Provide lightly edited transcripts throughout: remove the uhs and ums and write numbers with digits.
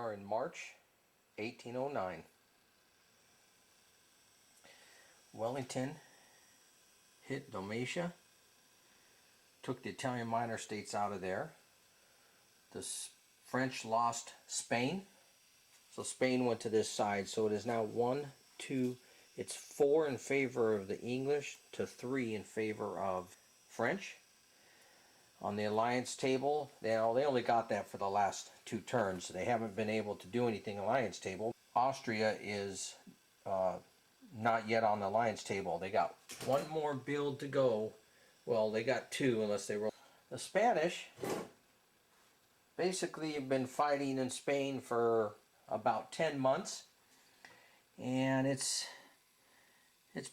are in March 1809. Wellington hit Dalmatia, took the Italian minor states out of there. The French lost Spain, so Spain went to this side. So it is now 1, 2, it's 4 in favor of the English to 3 in favor of French. On the alliance table, they only got that for the last 2 turns, so they haven't been able to do anything alliance table. Austria is not yet on the alliance table. They got 1 more build to go. Well, they got 2 unless they roll. The Spanish basically have been fighting in Spain for about 10 months, and it's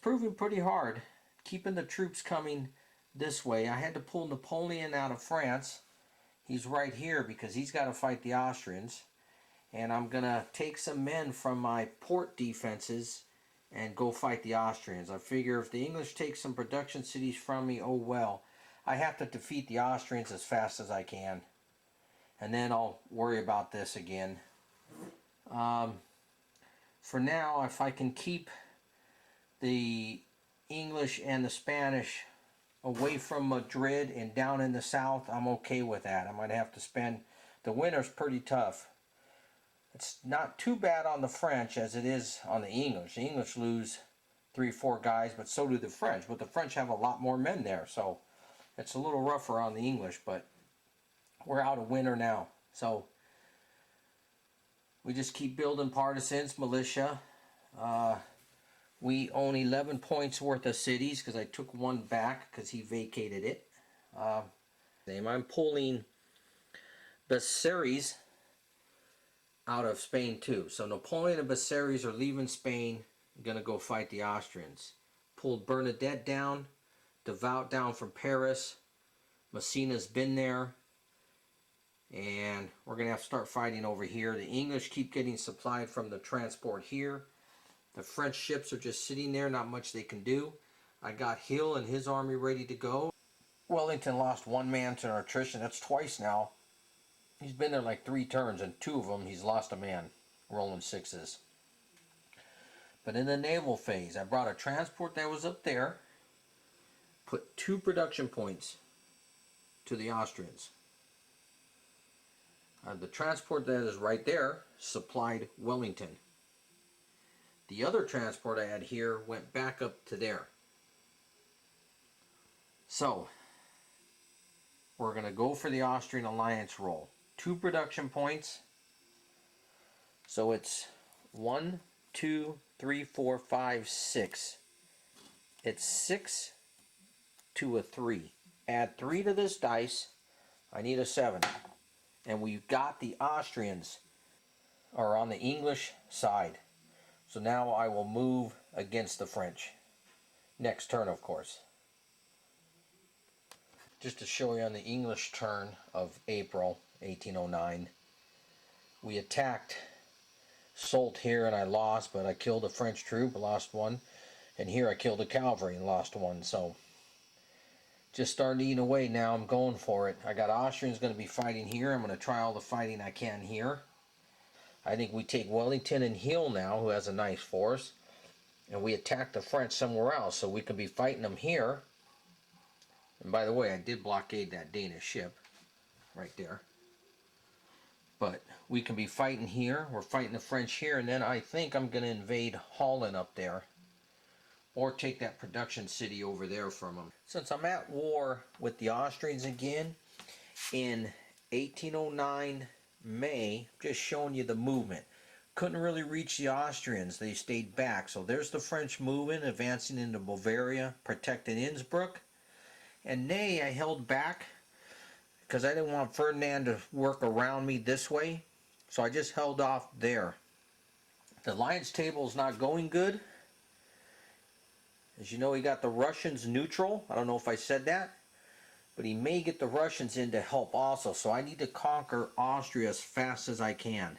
proving pretty hard keeping the troops coming this way. I had to pull Napoleon out of France. He's right here because he's got to fight the Austrians, and I'm gonna take some men from my port defenses and go fight the Austrians. I figure if the English take some production cities from me, oh well. I have to defeat the Austrians as fast as I can, and then I'll worry about this again. For now, if I can keep the English and the Spanish away from Madrid and down in the south, I'm okay with that. I might have to spend, the winter's pretty tough. It's not too bad on the French as it is on the English. The English lose 3 or 4 guys, but so do the French. But the French have a lot more men there, so it's a little rougher on the English, but we're out of winter now. So we just keep building partisans, militia. We own 11 points worth of cities because I took 1 back because he vacated it. I'm pulling Bessaries out of Spain too. So Napoleon and Bessaries are leaving Spain, gonna go fight the Austrians. Pulled Bernadette down, Devout down from Paris. Messina's been there, and we're gonna have to start fighting over here. The English keep getting supplied from the transport here. The French ships are just sitting there, not much they can do. I got Hill and his army ready to go. Wellington lost 1 man to an attrition. That's twice now. He's been there like 3 turns, and 2 of them he's lost a man, rolling 6s. But in the naval phase, I brought a transport that was up there, put 2 production points to the Austrians. The transport that is right there supplied Wellington. The other transport I had here went back up to there. So we're going to go for the Austrian alliance roll. 2 production points. So it's 1, 2, 3, 4, 5, 6. It's 6 to a 3. Add 3 to this dice. I need a 7. And we've got the Austrians are on the English side. So now I will move against the French. Next turn, of course. Just to show you on the English turn of April 1809, we attacked Soult here and I lost, but I killed a French troop, lost 1, and here I killed a cavalry and lost 1. So just starting eating away now. I'm going for it. I got Austrians going to be fighting here. I'm going to try all the fighting I can here. I think we take Wellington and Hill now, who has a nice force, and we attack the French somewhere else, so we can be fighting them here. And by the way, I did blockade that Danish ship right there. But we can be fighting here. We're fighting the French here, and then I think I'm going to invade Holland up there, or take that production city over there from them. Since I'm at war with the Austrians again in 1809 May, just showing you the movement. Couldn't really reach the Austrians. They stayed back. So there's the French moving, advancing into Bavaria, protecting Innsbruck. And Ney I held back because I didn't want Ferdinand to work around me this way. So I just held off there. The alliance table is not going good. As you know, he got the Russians neutral. I don't know if I said that. But he may get the Russians in to help also. So I need to conquer Austria as fast as I can.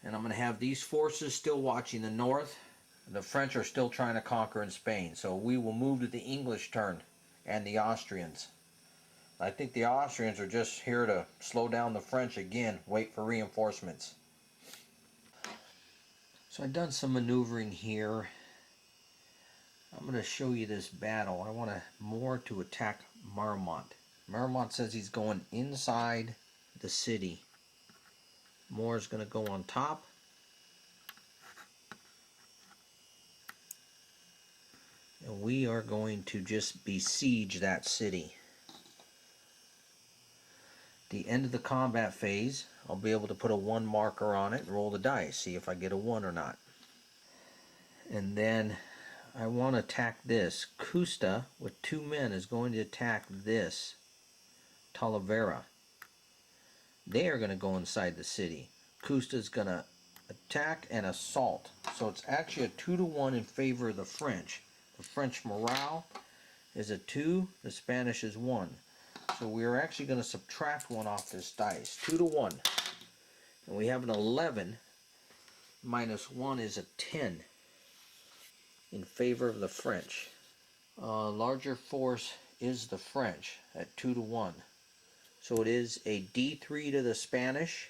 And I'm going to have these forces still watching the north. The French are still trying to conquer in Spain. So we will move to the English turn and the Austrians. I think the Austrians are just here to slow down the French again, wait for reinforcements. So I've done some maneuvering here. I'm going to show you this battle. I want more to attack Marmont. Marmont says he's going inside the city. Moore is going to go on top. And we are going to just besiege that city. The end of the combat phase, I'll be able to put a 1 marker on it and roll the dice, see if I get a 1 or not. And then I want to attack this. Custa with 2 men is going to attack this Talavera. They are going to go inside the city. Custa is going to attack and assault. So it's actually a 2-to-1 in favor of the French. The French morale is a 2, the Spanish is 1. So we're actually going to subtract 1 off this dice. 2-to-1. And we have an 11 minus 1 is a 10 in favor of the French. Larger force is the French at 2-to-1. So it is a D3 to the Spanish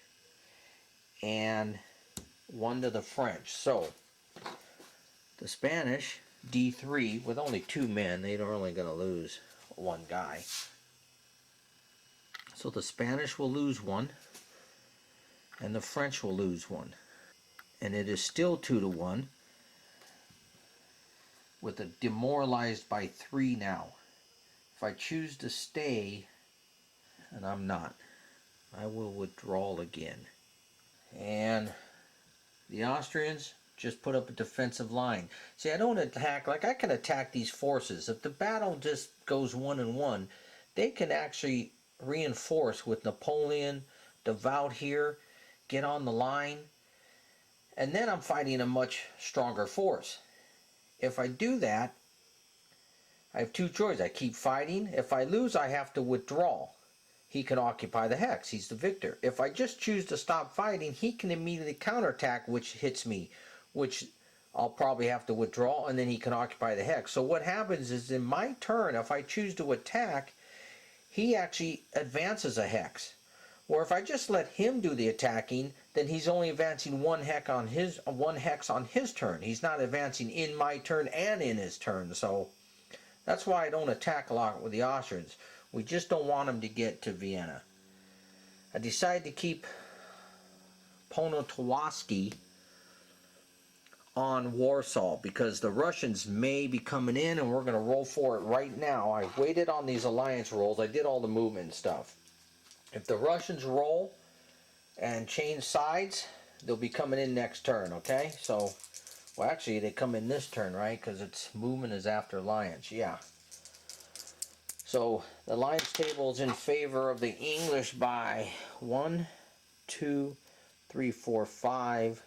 and 1 to the French. So the Spanish D3 with only 2 men, they're only going to lose 1 guy. So the Spanish will lose 1 and the French will lose 1. And it is still 2-to-1 with a demoralized by 3 now. If I choose to stay, and I'm not, I will withdraw again. And the Austrians just put up a defensive line. See, I don't attack, like I can attack these forces. If the battle just goes 1-1, they can actually reinforce with Napoleon, Devout here, get on the line, and then I'm fighting a much stronger force. If I do that, I have 2 choices. I keep fighting. If I lose, I have to withdraw. He can occupy the hex. He's the victor. If I just choose to stop fighting, he can immediately counterattack, which hits me, which I'll probably have to withdraw, and then he can occupy the hex. So what happens is in my turn, if I choose to attack, he actually advances a hex. Or if I just let him do the attacking, then he's only advancing 1 hex on his turn. He's not advancing in my turn and in his turn. So that's why I don't attack a lot with the Austrians. We just don't want them to get to Vienna. I decided to keep Poniatowski on Warsaw because the Russians may be coming in and we're going to roll for it right now. I waited on these alliance rolls. I did all the movement and stuff. If the Russians roll and change sides, they'll be coming in next turn, okay? So, well, actually, they come in this turn, right? Because its movement is after alliance, yeah. So, the alliance table is in favor of the English by 1, 2, 3, 4, 5,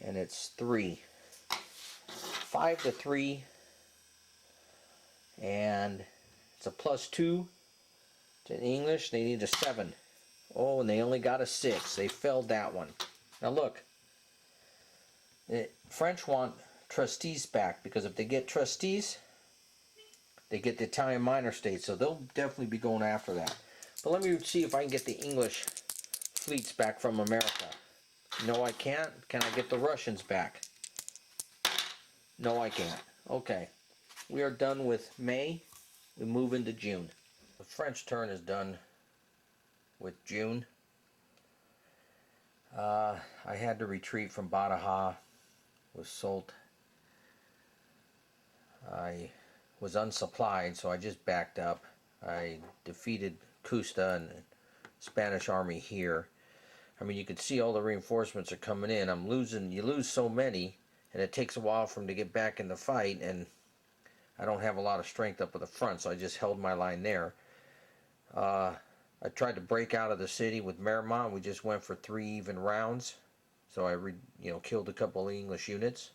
and it's 3. 5 to 3, and it's a +2 to the English. They need a 7. Oh, and they only got a 6. They failed that one. Now look, the French want trustees back because if they get trustees, they get the Italian minor states, so they'll definitely be going after that. But let me see if I can get the English fleets back from America. No, I can't. Can I get the Russians back? No, I can't. Okay. We are done with May. We move into June. The French turn is done with June. I had to retreat from Badajoz with Soult. I was unsupplied, so I just backed up. I defeated Custa and the Spanish army here. I mean, you can see all the reinforcements are coming in. I'm losing. You lose so many, and it takes a while for them to get back in the fight, and I don't have a lot of strength up at the front, so I just held my line there. I tried to break out of the city with Marmont. We just went for 3 even rounds, so I killed a couple of English units.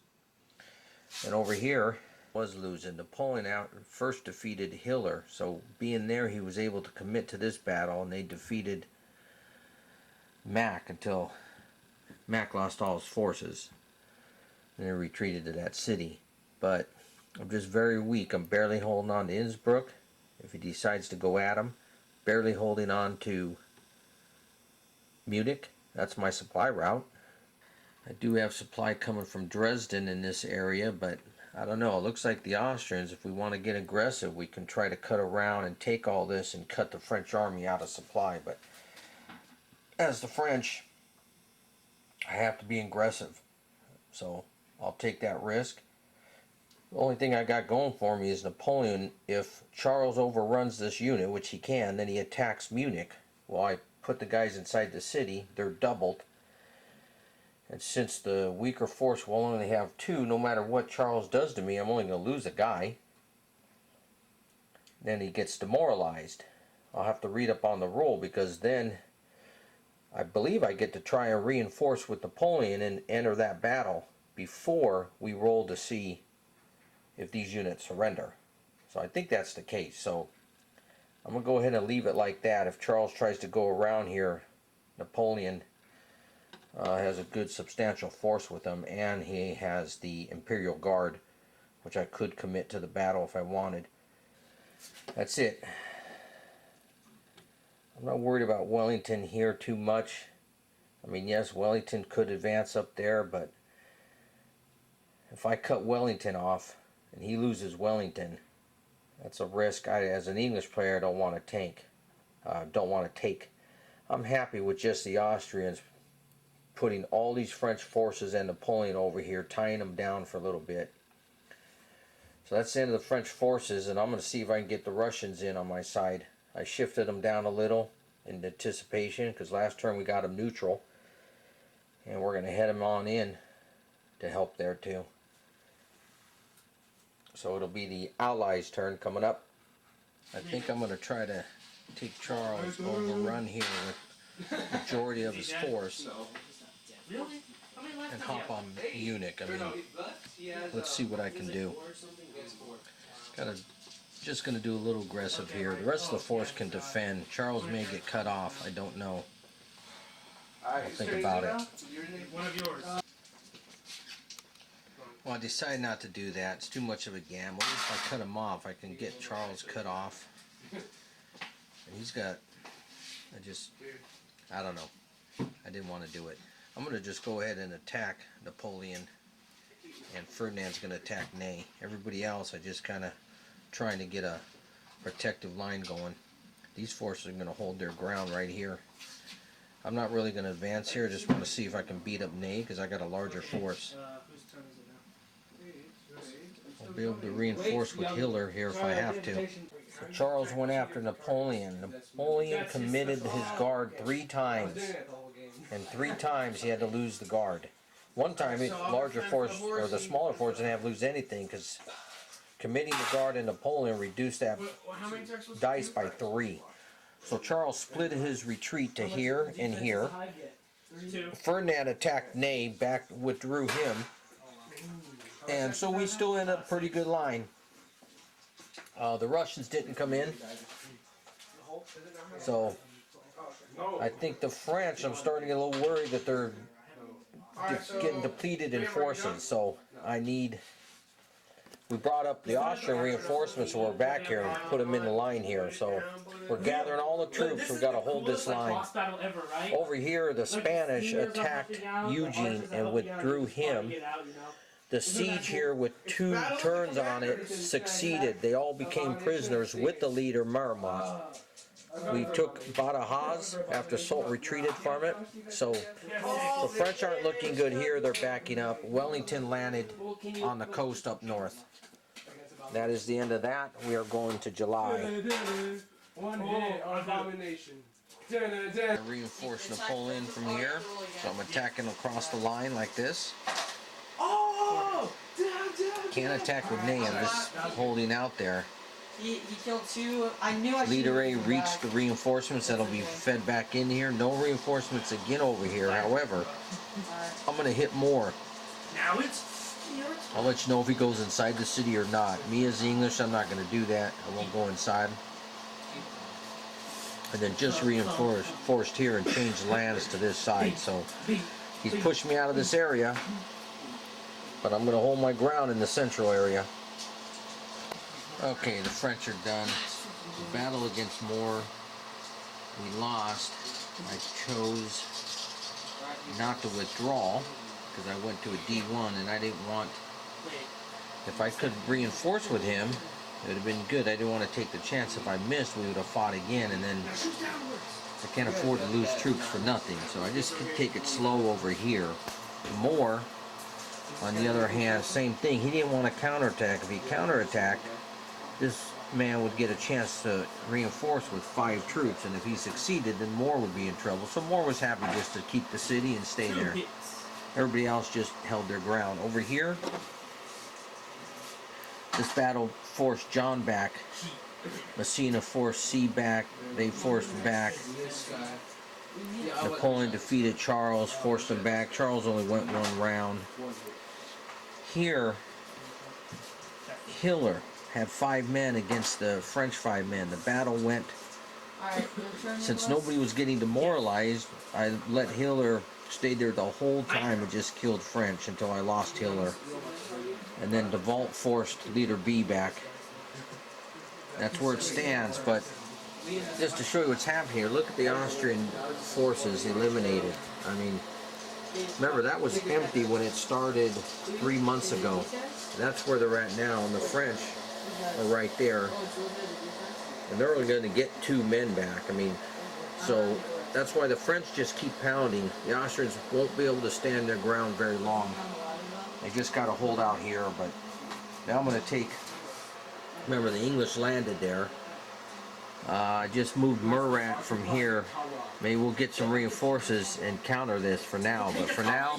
And over here was losing. Napoleon first defeated Hiller, so being there he was able to commit to this battle, and they defeated Mack until Mack lost all his forces and they retreated to that city. But I'm just very weak. I'm barely holding on to Innsbruck. if he decides to go at him. Barely holding on to Munich. That's my supply route. I do have supply coming from Dresden in this area, but I don't know. It looks like the Austrians, if we want to get aggressive, we can try to cut around and take all this and cut the French army out of supply. But as the French, I have to be aggressive. So I'll take that risk. The only thing I got going for me is Napoleon. If Charles overruns this unit, which he can, then he attacks Munich. Well, I put the guys inside the city. They're doubled. And since the weaker force will only have 2, no matter what Charles does to me, I'm only going to lose a guy. Then he gets demoralized. I'll have to read up on the rule, because then I believe I get to try and reinforce with Napoleon and enter that battle before we roll to see if these units surrender. So I think that's the case. So I'm going to go ahead and leave it like that. If Charles tries to go around here, Napoleon has a good substantial force with him, and he has the Imperial Guard, which I could commit to the battle if I wanted. That's it. I'm not worried about Wellington here too much. I mean, yes, Wellington could advance up there, but if I cut Wellington off and he loses Wellington, that's a risk as an English player I don't want to take. I'm happy with just the Austrians putting all these French forces and Napoleon over here, tying them down for a little bit. So that's the end of the French forces, and I'm going to see if I can get the Russians in on my side. I shifted them down a little in anticipation, because last turn we got them neutral, and we're going to head them on in to help there too. So it'll be the Allies' turn coming up. I think I'm going to try to take Charles, overrun here with the majority of his force, and hop on Munich. I mean, let's see what I can do. Just going to do a little aggressive here. The rest of the force can defend. Charles may get cut off. I don't know. I'll think about it. Well, I decided not to do that. It's too much of a gamble. If I cut him off, I can get Charles cut off. And he's got... I don't know. I didn't want to do it. I'm going to just go ahead and attack Napoleon. And Ferdinand's going to attack Ney. Everybody else, I just kind of trying to get a protective line going. These forces are going to hold their ground right here. I'm not really going to advance here. I just want to see if I can beat up Ney, because I got a larger force. I'll be able to reinforce with Hitler here if I have to. So Charles went after Napoleon. Napoleon committed his guard 3 times. And 3 times he had to lose the guard. One time, the larger force, or the smaller force, didn't have to lose anything, because committing the guard in Napoleon reduced that dice by 3. So Charles split his retreat to here and here. Ferdinand attacked Ney, withdrew him. And so we still ended up a pretty good line. The Russians didn't come in. So I think the French, I'm starting to get a little worried that they're getting depleted in forces. So we brought up the Austrian reinforcements, so we're back here and put them in the line here. So we're gathering all the troops. We've got to hold this line. Over here, the Spanish attacked Eugene and withdrew him. The siege here with 2 turns on it succeeded. They all became prisoners with the leader Marmont. We took Badajoz after Soult retreated from it. So the French aren't looking good here. They're backing up. Wellington landed on the coast up north. That is the end of that. We are going to July. I reinforced Napoleon from here. So I'm attacking across the line like this. Can't attack with Ney. I'm just holding out there. He killed 2. I knew I should. Leader A reached the reinforcements that'll be fed back in here. No reinforcements again over here. However, I'm going to hit more. I'll let you know if he goes inside the city or not. Me as English, I'm not going to do that. I won't go inside. And then just reinforced here and changed lands to this side. So he's pushed me out of this area. But I'm going to hold my ground in the central area. Okay, the French are done. The battle against Moore, we lost. I chose not to withdraw because I went to a D1 and I didn't want, if I could reinforce with him, it would have been good. I didn't want to take the chance. If I missed, we would have fought again, and then I can't afford to lose troops for nothing. So I just could take it slow over here. Moore, on the other hand, same thing. He didn't want to counterattack. If he counterattacked, this man would get a chance to reinforce with 5 troops, and if he succeeded, then Moore would be in trouble. So Moore was happy just to keep the city and stay there. Everybody else just held their ground. Over here, this battle forced John back. Messina forced C back. They forced back. Napoleon defeated Charles, forced him back. Charles only went 1 round. Here, Hiller had 5 men against the French 5 men. The battle went, since nobody was getting demoralized, I let Hiller stay there the whole time and just killed French until I lost Hiller. And then DeVault forced leader B back. That's where it stands, but just to show you what's happening here, look at the Austrian forces eliminated. I mean, remember, that was empty when it started 3 months ago. That's where they're at now, and the French are right there. And they're only going to get 2 men back. I mean, so that's why the French just keep pounding. The Austrians won't be able to stand their ground very long. They just got to hold out here, but now I'm going to take, remember the English landed there. I just moved Murat from here. Maybe we'll get some reinforces and counter this for now, but for now,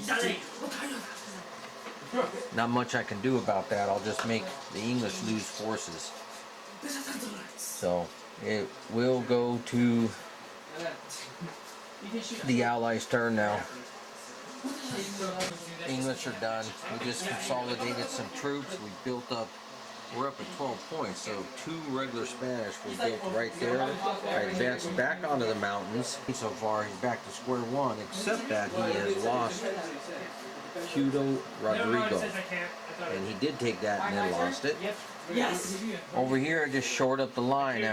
not much I can do about that. I'll just make the English lose forces. So it will go to the Allies' turn now. English are done. We just consolidated some troops. We built up, we're up at 12 points, so 2 regular Spanish were built right there. I advanced back onto the mountains. So far he's back to square one, except that he has lost Cudo Rodrigo. And he did take that and then lost it. Yes. Over here I just shored up the line.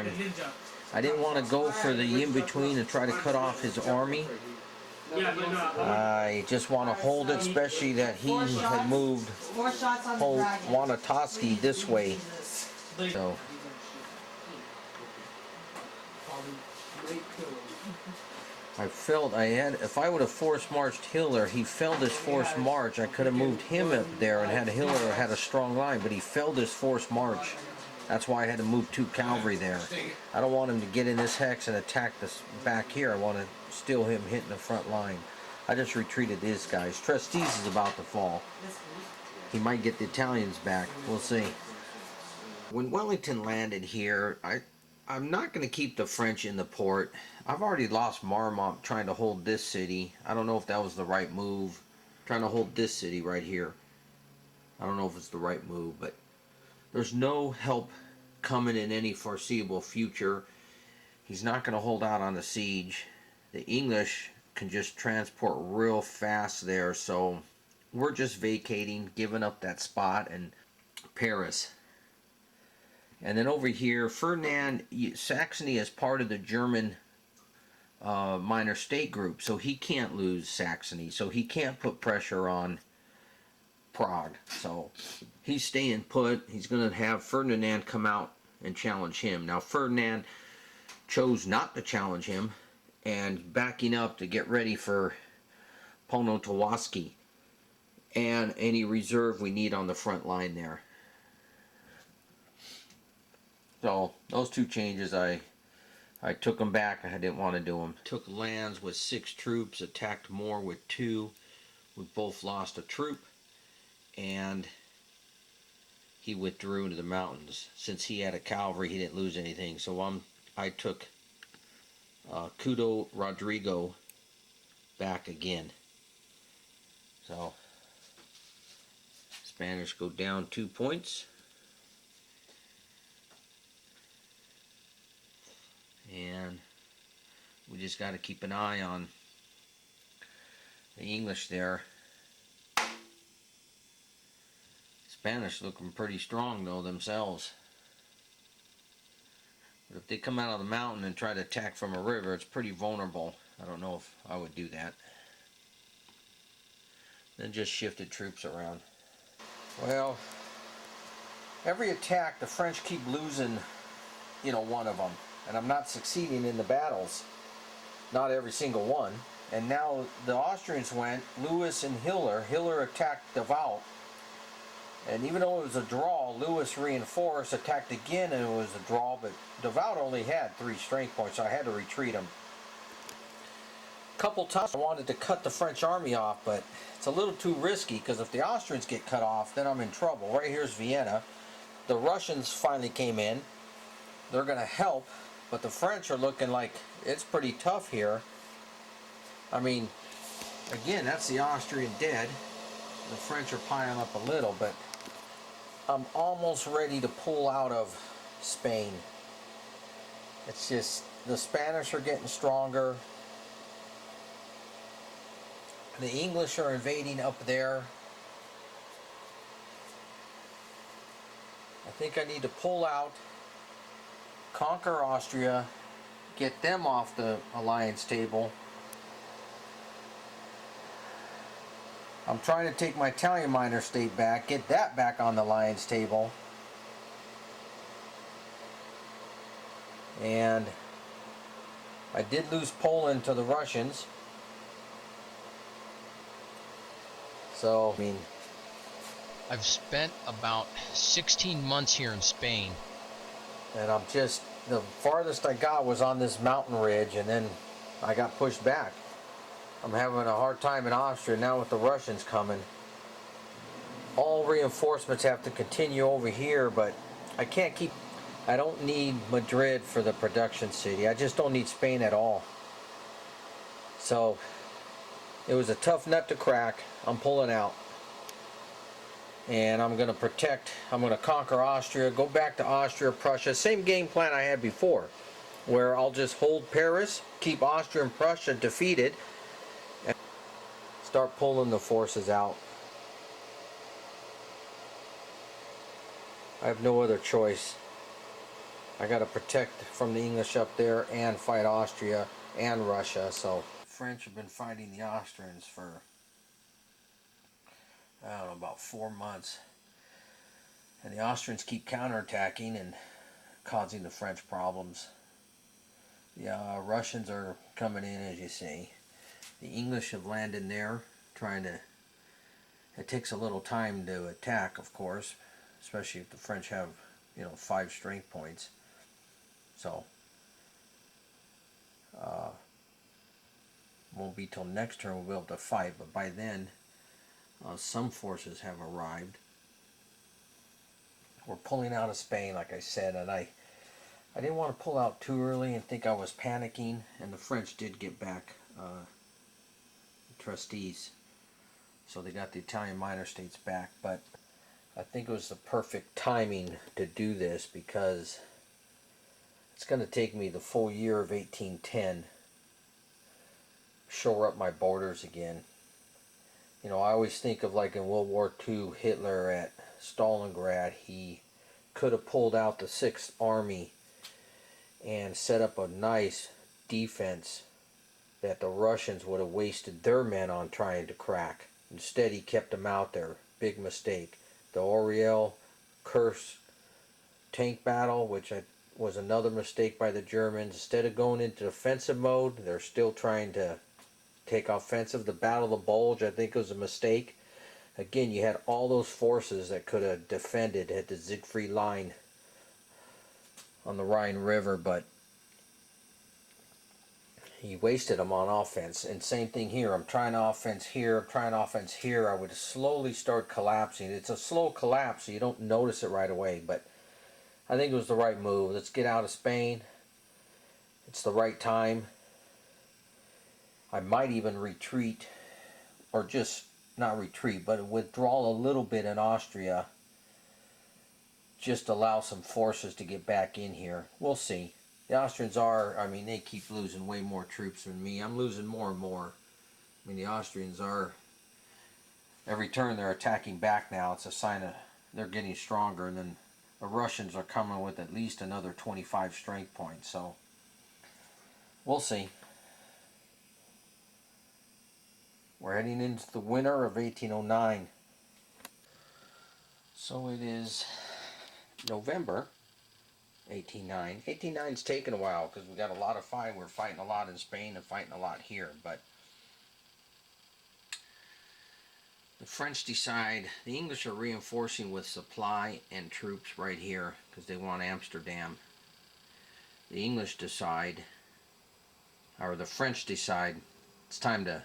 I didn't want to go for the in-between and try to cut off his army. I just want to hold it, especially that he had moved Wanatoski this way. So I felt I had, if I would have force marched Hiller, he failed his force march. I could have moved him up there and had Hiller had a strong line, but he failed his force march. That's why I had to move 2 cavalry there. I don't want him to get in this hex and attack this back here. I want to steal him hitting the front line. I just retreated these guys. Trestees is about to fall. He might get the Italians back. We'll see. When Wellington landed here, I'm not going to keep the French in the port. I've already lost Marmont trying to hold this city. I don't know if that was the right move. Trying to hold this city right here. I don't know if it's the right move, but there's no help coming in any foreseeable future. He's not going to hold out on the siege. The English can just transport real fast there, so we're just vacating, giving up that spot, and Paris. And then over here, Ferdinand, Saxony is part of the German minor state group, so he can't lose Saxony, so he can't put pressure on Prague. So he's staying put. He's going to have Ferdinand come out and challenge him. Now Ferdinand chose not to challenge him and backing up to get ready for Poniatowski and any reserve we need on the front line there. So those 2 changes, I took them back. I didn't want to do them. Took lands with 6 troops, attacked more with 2. We both lost a troop, and he withdrew into the mountains. Since he had a cavalry, he didn't lose anything. So I took Cudo Rodrigo back again. So Spanish go down 2 points. And we just got to keep an eye on the English there. Spanish looking pretty strong though themselves. But if they come out of the mountain and try to attack from a river, it's pretty vulnerable. I don't know if I would do that. Then just shifted troops around. Well, every attack, the French keep losing, one of them. And I'm not succeeding in the battles. Not every single one. And now the Austrians went, Lewis and Hiller. Hiller attacked Davout. And even though it was a draw, Lewis reinforced, attacked again, and it was a draw. But Davout only had 3 strength points, so I had to retreat him. A couple times I wanted to cut the French army off, but it's a little too risky, because if the Austrians get cut off, then I'm in trouble. Right here's Vienna. The Russians finally came in. They're going to help, but the French are looking like it's pretty tough here. I mean, again, that's the Austrian dead. The French are piling up a little, but I'm almost ready to pull out of Spain. It's just the Spanish are getting stronger. The English are invading up there. I think I need to pull out, conquer Austria, get them off the alliance table. I'm trying to take my Italian minor state back, get that back on the alliance table. And I did lose Poland to the Russians. So, I mean, I've spent about 16 months here in Spain. And I'm just, the farthest I got was on this mountain ridge, and then I got pushed back. I'm having a hard time in Austria now with the Russians coming. All reinforcements have to continue over here, but I don't need Madrid for the production city. I just don't need Spain at all. So, it was a tough nut to crack. I'm pulling out. And I'm going to conquer Austria, go back to Austria, Prussia. Same game plan I had before, where I'll just hold Paris, keep Austria and Prussia defeated, and start pulling the forces out. I have no other choice. I got to protect from the English up there and fight Austria and Russia. So the French have been fighting the Austrians for, I don't know, about 4 months. And the Austrians keep counterattacking and causing the French problems. The Russians are coming in, as you see. The English have landed there, it takes a little time to attack, of course, especially if the French have, 5 strength points. So, won't be till next turn we'll be able to fight, but by then, some forces have arrived. We're pulling out of Spain, like I said, and I didn't want to pull out too early and think I was panicking, and the French did get back trustees, so they got the Italian minor states back, but I think it was the perfect timing to do this because it's going to take me the full year of 1810 shore up my borders again. I always think of, like, in World War II, Hitler at Stalingrad, he could have pulled out the 6th Army and set up a nice defense that the Russians would have wasted their men on trying to crack. Instead, he kept them out there. Big mistake. The Orel, Kursk tank battle, which was another mistake by the Germans. Instead of going into defensive mode, they're still trying to take offensive. The Battle of the Bulge, I think, was a mistake. Again, you had all those forces that could have defended at the Siegfried Line on the Rhine River, but he wasted them on offense. And same thing here. I'm trying offense here, I'm trying offense here. I would slowly start collapsing. It's a slow collapse, so you don't notice it right away, but I think it was the right move. Let's get out of Spain. It's the right time. I might even retreat, or just not retreat, but withdraw a little bit in Austria. Just allow some forces to get back in here. We'll see. The Austrians they keep losing way more troops than me. I'm losing more and more. The Austrians are, every turn they're attacking back now. It's a sign of they're getting stronger, and then the Russians are coming with at least another 25 strength points, so we'll see. We're heading into the winter of 1809. So it is November 1809. 1809's taken a while because we got a lot of fight. We're fighting a lot in Spain and fighting a lot here, but the French decide, the English are reinforcing with supply and troops right here because they want Amsterdam. The English decide, or the French decide, it's time to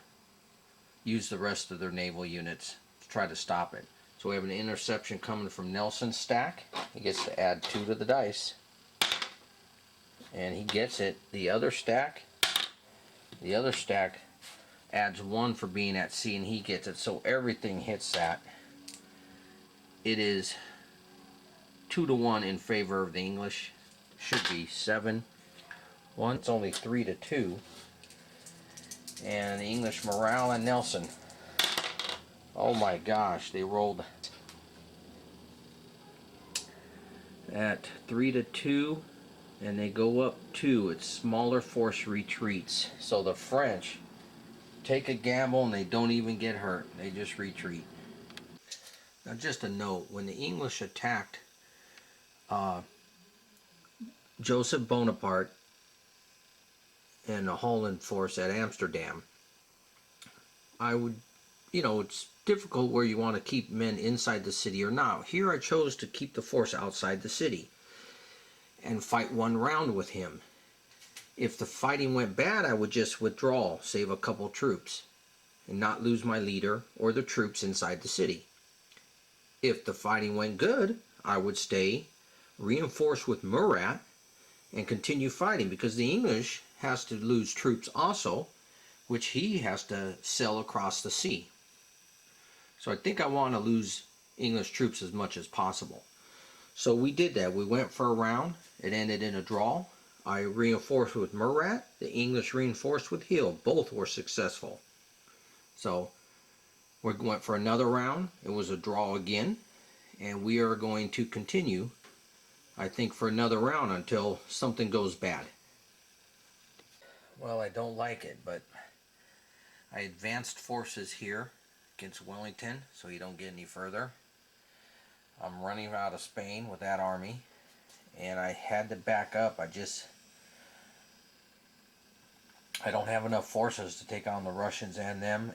use the rest of their naval units to try to stop it. So we have an interception coming from Nelson's stack. He gets to add 2 to the dice. And he gets it. The other stack adds 1 for being at sea, and he gets it. So everything hits that. It is 2-1 in favor of the English. Should be 7-1. It's only 3-2. And the English morale and Nelson. Oh my gosh, they rolled at 3-2, and they go up 2. It's smaller force retreats. So the French take a gamble and they don't even get hurt. They just retreat. Now just a note, when the English attacked Joseph Bonaparte and the Holland force at Amsterdam, I would, it's difficult where you want to keep men inside the city or not. Here I chose to keep the force outside the city and fight 1 round with him. If the fighting went bad, I would just withdraw, save a couple troops, and not lose my leader or the troops inside the city. If the fighting went good, I would stay, reinforce with Murat, and continue fighting, because the English has to lose troops also, which he has to sell across the sea. So I think I want to lose English troops as much as possible. So we did that. We went for a round. It ended in a draw. I reinforced with Murat. The English reinforced with Hill. Both were successful. So we went for another round. It was a draw again. And we are going to continue, I think, for another round until something goes bad. Well, I don't like it, but I advanced forces here against Wellington so you don't get any further. I'm running out of Spain with that army, and I had to back up. I don't have enough forces to take on the Russians and them,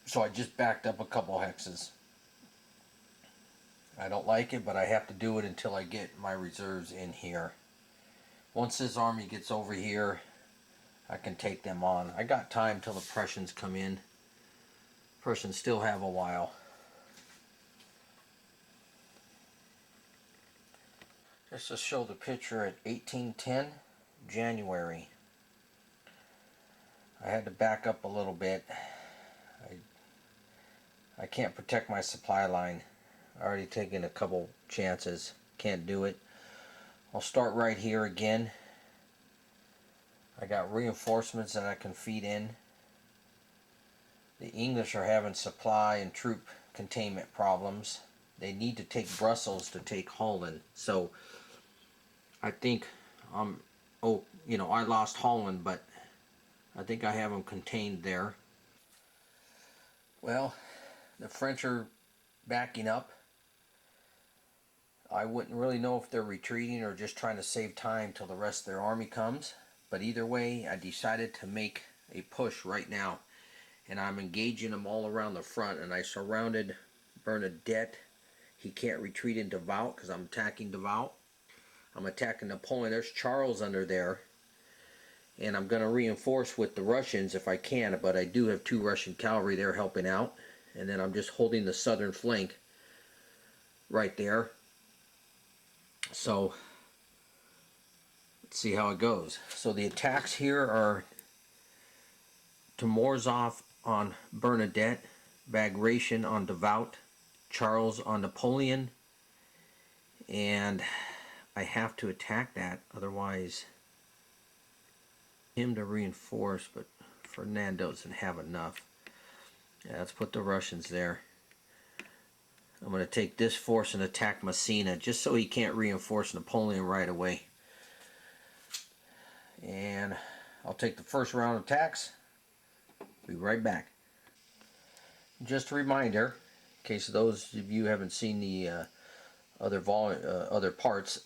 so I just backed up a couple hexes. I don't like it, but I have to do it until I get my reserves in here. Once this army gets over here, I can take them on. I got time till the Prussians come in. Prussians still have a while. Just to show the picture at 1810, January. I had to back up a little bit. I can't protect my supply line. I already taken a couple chances. Can't do it. I'll start right here again. I got reinforcements that I can feed in. The English are having supply and troop containment problems. They need to take Brussels to take Holland. So I think I lost Holland, but I think I have them contained there. Well, the French are backing up. I wouldn't really know if they're retreating or just trying to save time till the rest of their army comes. But either way, I decided to make a push right now. And I'm engaging them all around the front. And I surrounded Bernadette. He can't retreat into Vaud because I'm attacking Vaud. I'm attacking Napoleon. There's Charles under there. And I'm going to reinforce with the Russians if I can. But I do have 2 Russian cavalry there helping out. And then I'm just holding the southern flank right there. So let's see how it goes. So the attacks here are to Morozov on Bernadette, Bagration on Vaud, Charles on Napoleon, and I have to attack that, otherwise him to reinforce, but Ferdinand doesn't have enough. Yeah, let's put the Russians there. I'm going to take this force and attack Messina just so he can't reinforce Napoleon right away. And I'll take the first round of attacks. Be right back. Just a reminder, in case those of you haven't seen the other parts.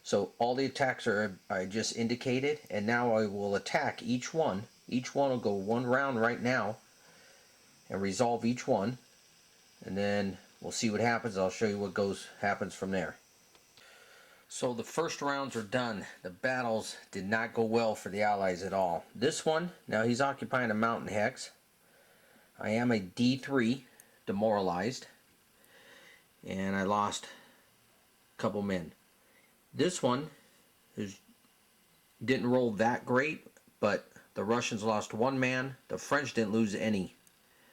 So all the attacks are I just indicated, and now I will attack each one. Each one will go one round right now and resolve each one, and then we'll see what happens. I'll show you what happens from there. So the first rounds are done. The battles did not go well for the Allies at all. This one, now he's occupying a mountain hex. I am a D3, demoralized, and I lost a couple men. This one didn't roll that great, but the Russians lost one man. The French didn't lose any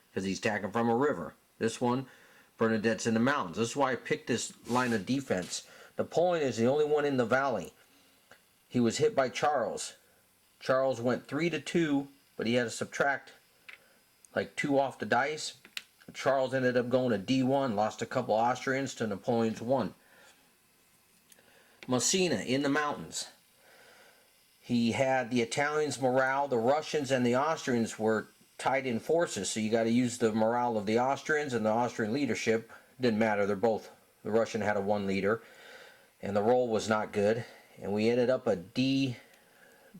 because he's attacking from a river. This one, Bernadette's in the mountains. This is why I picked this line of defense. Napoleon is the only one in the valley. He was hit by Charles. Charles went 3-2, but he had to subtract like 2 off the dice. Charles ended up going to D1, lost a couple Austrians to Napoleon's 1. Messina in the mountains. He had the Italians' morale. The Russians and the Austrians were tied in forces, so you got to use the morale of the Austrians and the Austrian leadership. Didn't matter. They're both. The Russian had a 1 leader, and the roll was not good. And we ended up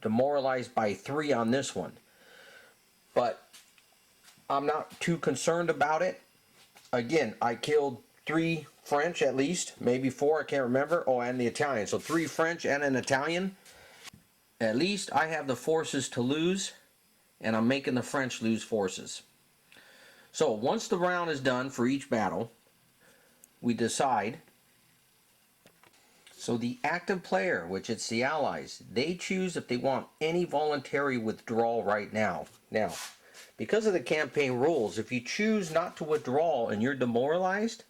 demoralized by 3 on this one. But I'm not too concerned about it. Again, I killed 3 French at least, maybe 4, I can't remember. Oh, and the Italian. So 3 French and an Italian. At least I have the forces to lose, and I'm making the French lose forces. So once the round is done for each battle, we decide. So the active player, which it's the Allies, they choose if they want any voluntary withdrawal right now. Now, because of the campaign rules, if you choose not to withdraw and you're demoralized,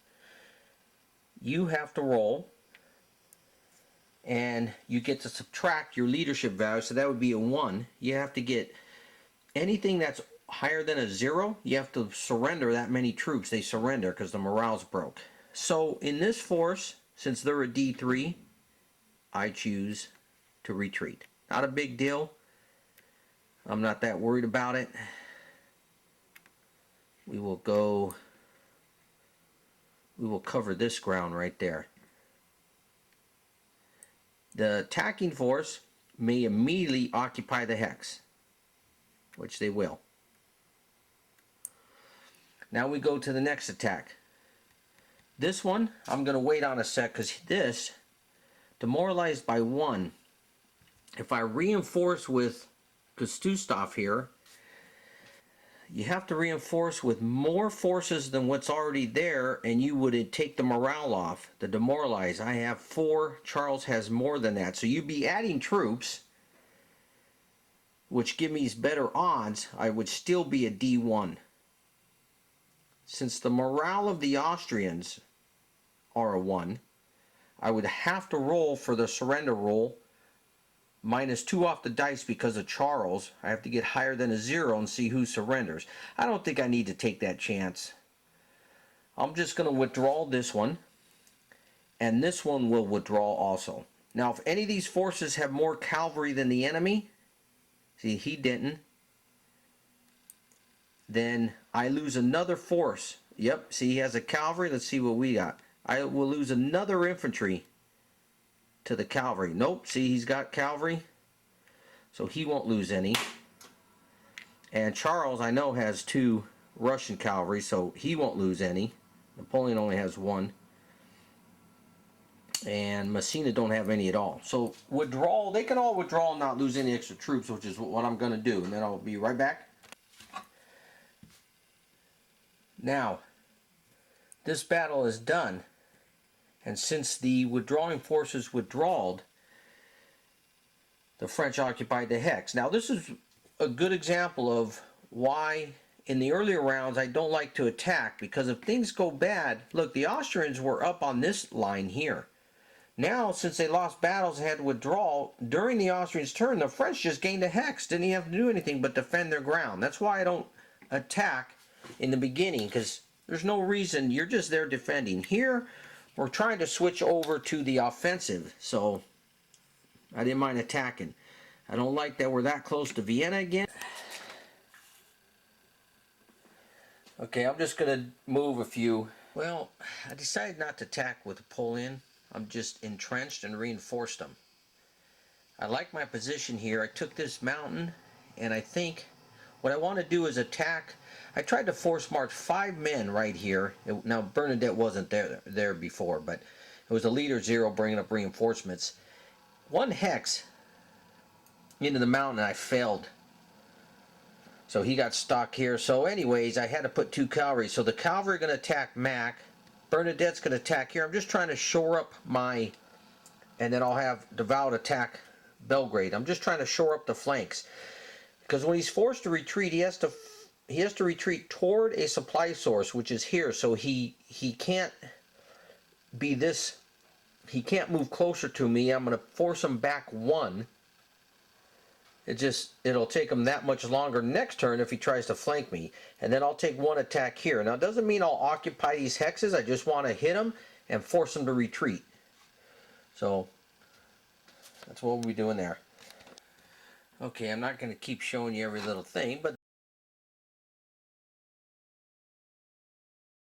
you have to roll, and you get to subtract your leadership value. So that would be a 1. You have to get anything that's higher than a 0. You have to surrender that many troops. They surrender because the morale's broke. So in this force, since they're a D3, I choose to retreat. Not a big deal. I'm not that worried about it. We will cover this ground right there. The attacking force may immediately occupy the hex, which they will. Now we go to the next attack. This one, I'm going to wait on a sec, because this, demoralized by 1. If I reinforce with Kutuzov here, you have to reinforce with more forces than what's already there, and you would take the morale off, the demoralize. I have 4, Charles has more than that. So you'd be adding troops, which give me better odds. I would still be a D1. Since the morale of the Austrians are a 1, I would have to roll for the surrender roll -2 off the dice because of Charles. I have to get higher than a 0 and see who surrenders. I don't think I need to take that chance. I'm just going to withdraw this one, and this one will withdraw also. Now, if any of these forces have more cavalry than the enemy, see, he didn't, then I lose another force. Yep, see, he has a cavalry. Let's see what we got. I will lose another infantry to the cavalry. Nope, see, he's got cavalry, so he won't lose any. And Charles, I know, has 2 Russian cavalry, so he won't lose any. Napoleon only has 1. And Messina don't have any at all. So withdrawal, they can all withdraw and not lose any extra troops, which is what I'm going to do. And then I'll be right back. Now, this battle is done. And since the withdrawing forces withdrawed, the French occupied the hex. Now, this is a good example of why in the earlier rounds I don't like to attack, because if things go bad, look, the Austrians were up on this line here. Now, since they lost battles and had to withdraw, during the Austrians' turn, the French just gained a hex. Didn't even have to do anything but defend their ground. That's why I don't attack in the beginning, because There's no reason. You're just there defending. Here, we're trying to switch over to the offensive, so I didn't mind attacking. I don't like that we're that close to Vienna again. Okay, I'm just going to move a few. Well, I decided not to attack with a pull-in. I'm just entrenched and reinforced them. I like my position here. I took this mountain, and I think what I want to do is attack. I tried to force march 5 men right here. Now, Bernadette wasn't there before, but it was a leader 0 bringing up reinforcements. 1 hex into the mountain, and I failed. So he got stuck here. So anyways, I had to put 2 cavalry. So the cavalry are going to attack Mac. Bernadette's going to attack here. I'm just trying to shore up my... And then I'll have Devout attack Belgrade. I'm just trying to shore up the flanks. Because when he's forced to retreat, he has to retreat toward a supply source, which is here. So he can't be this... He can't move closer to me. I'm going to force him back 1. It'll take him that much longer next turn if he tries to flank me. And then I'll take 1 attack here. Now, it doesn't mean I'll occupy these hexes. I just want to hit him and force him to retreat. So, that's what we'll be doing there. Okay, I'm not going to keep showing you every little thing, but